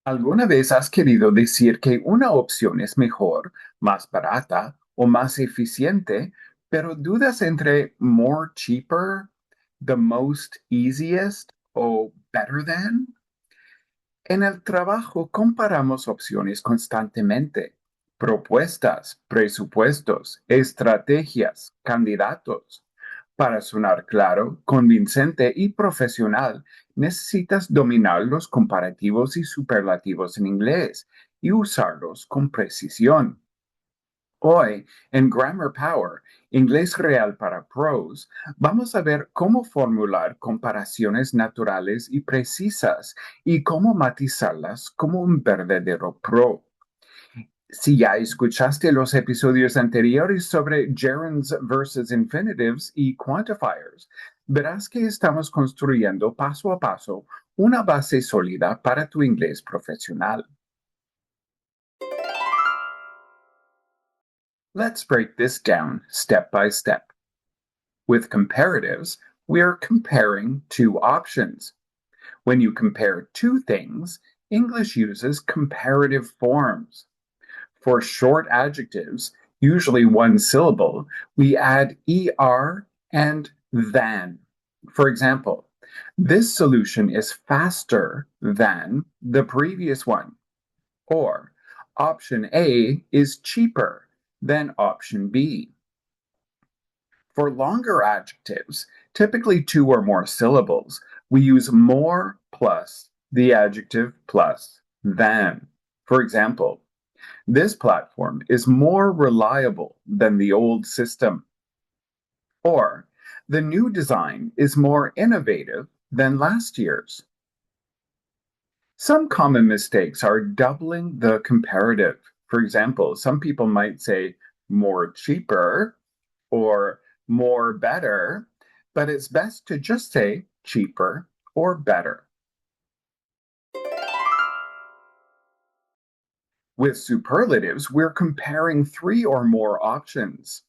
¿Alguna vez has querido decir que una opción es mejor, más barata o más eficiente, pero dudas entre more cheaper, the most easiest o better than? En el trabajo comparamos opciones constantemente, propuestas, presupuestos, estrategias, candidatos. Para sonar claro, convincente y profesional, necesitas dominar los comparativos y superlativos en inglés y usarlos con precisión. Hoy, en Grammar Power, Inglés Real para Pros, vamos a ver cómo formular comparaciones naturales y precisas y cómo matizarlas como un verdadero pro. Si ya escuchaste los episodios anteriores sobre gerunds versus infinitives y quantifiers, verás que estamos construyendo paso a paso una base sólida para tu inglés profesional. Let's break this down step by step. With comparatives, we are comparing two options. When you compare two things, English uses comparative forms. For short adjectives, usually one syllable, we add er and than. For example, this solution is faster than the previous one. Or option A is cheaper than option B. For longer adjectives, typically two or more syllables, we use more plus the adjective plus than. For example, this platform is more reliable than the old system. Or, the new design is more innovative than last year's. Some common mistakes are doubling the comparative. For example, some people might say more cheaper or more better, but it's best to just say cheaper or better. With superlatives, we're comparing three or more options.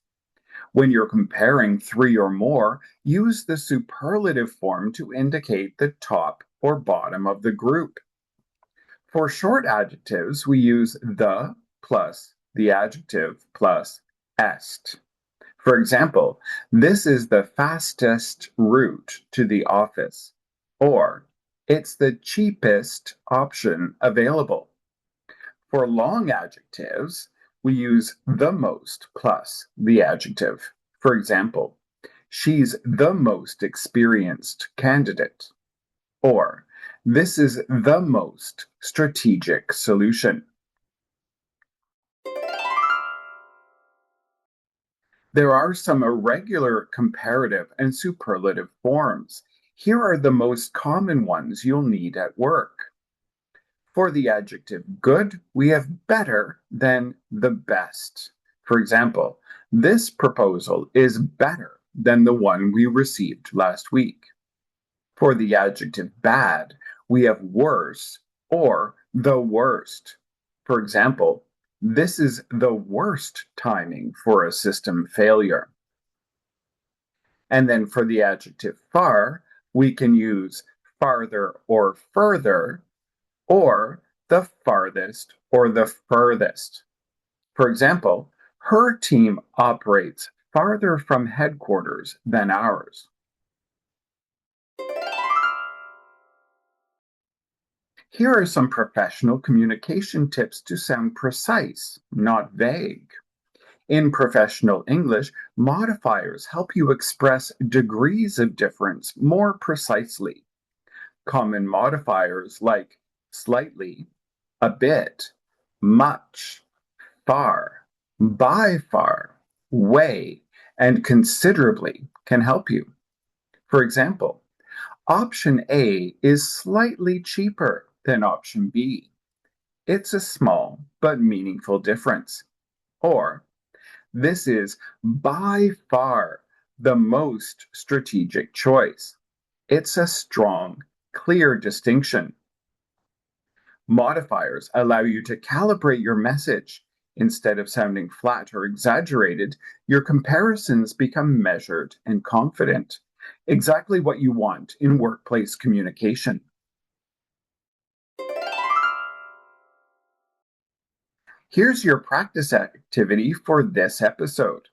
When you're comparing three or more, use the superlative form to indicate the top or bottom of the group. For short adjectives, we use the plus the adjective plus est. For example, this is the fastest route to the office, or it's the cheapest option available. For long adjectives, we use the most plus the adjective. For example, she's the most experienced candidate, or this is the most strategic solution. There are some irregular comparative and superlative forms. Here are the most common ones you'll need at work. For the adjective good, we have better than the best. For example, this proposal is better than the one we received last week. For the adjective bad, we have worse or the worst. For example, this is the worst timing for a system failure. And then for the adjective far, we can use farther or further, or the farthest or the furthest. For example, her team operates farther from headquarters than ours. Here are some professional communication tips to sound precise, not vague. In professional English, modifiers help you express degrees of difference more precisely. Common modifiers like slightly, a bit, much, far, by far, way, and considerably can help you. For example, option A is slightly cheaper than option B. It's a small but meaningful difference. Or, this is by far the most strategic choice. It's a strong, clear distinction. Modifiers allow you to calibrate your message. Instead of sounding flat or exaggerated, your comparisons become measured and confident. Exactly what you want in workplace communication. Here's your practice activity for this episode.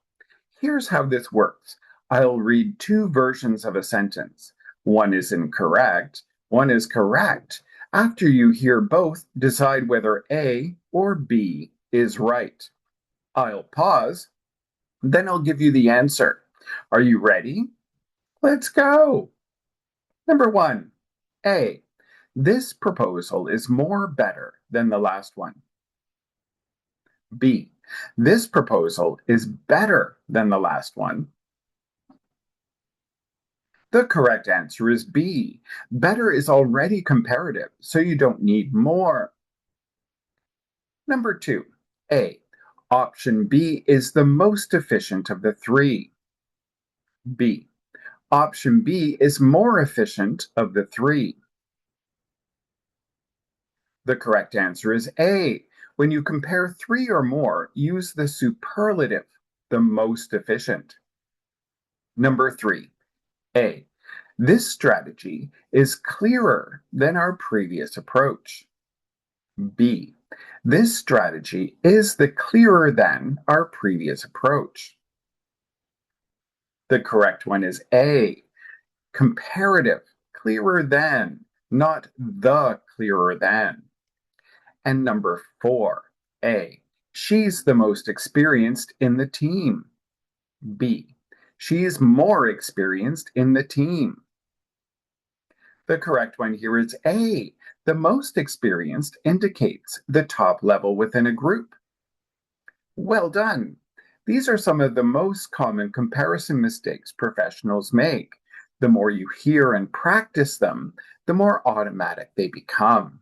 Here's how this works. I'll read two versions of a sentence. One is incorrect, one is correct. After you hear both, decide whether A or B is right. I'll pause, then I'll give you the answer. Are you ready? Let's go! Number 1. A. This proposal is more better than the last one. B. This proposal is better than the last one. The correct answer is B. Better is already comparative, so you don't need more. Number 2. A. Option B is the most efficient of the three. B. Option B is more efficient of the three. The correct answer is A. When you compare three or more, use the superlative, the most efficient. Number 3. A. This strategy is clearer than our previous approach. B. This strategy is the clearer than our previous approach. The correct one is A. Comparative, clearer than, not the clearer than. And number 4, A. She's the most experienced in the team. B. She's more experienced in the team. The correct one here is A. The most experienced indicates the top level within a group. Well done! These are some of the most common comparison mistakes professionals make. The more you hear and practice them, the more automatic they become.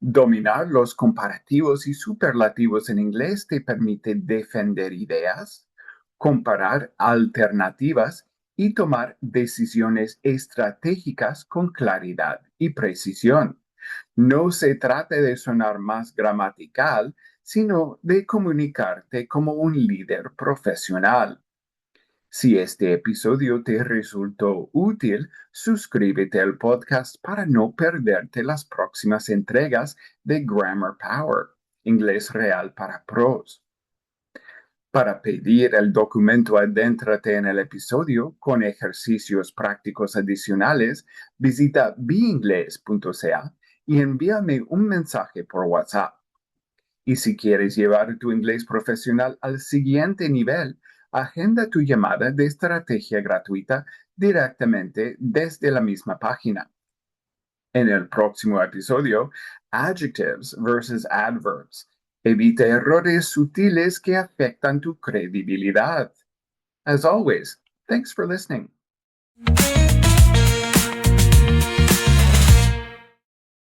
Dominar los comparativos y superlativos en inglés te permite defender ideas, comparar alternativas y tomar decisiones estratégicas con claridad y precisión. No se trata de sonar más gramatical, sino de comunicarte como un líder profesional. Si este episodio te resultó útil, suscríbete al podcast para no perderte las próximas entregas de Grammar Power, Inglés Real para Pros. Para pedir el documento, adéntrate en el episodio con ejercicios prácticos adicionales, visita beingles.ca y envíame un mensaje por WhatsApp. Y si quieres llevar tu inglés profesional al siguiente nivel, agenda tu llamada de estrategia gratuita directamente desde la misma página. En el próximo episodio, adjectives versus adverbs. Evita errores sutiles que afectan tu credibilidad. As always, thanks for listening.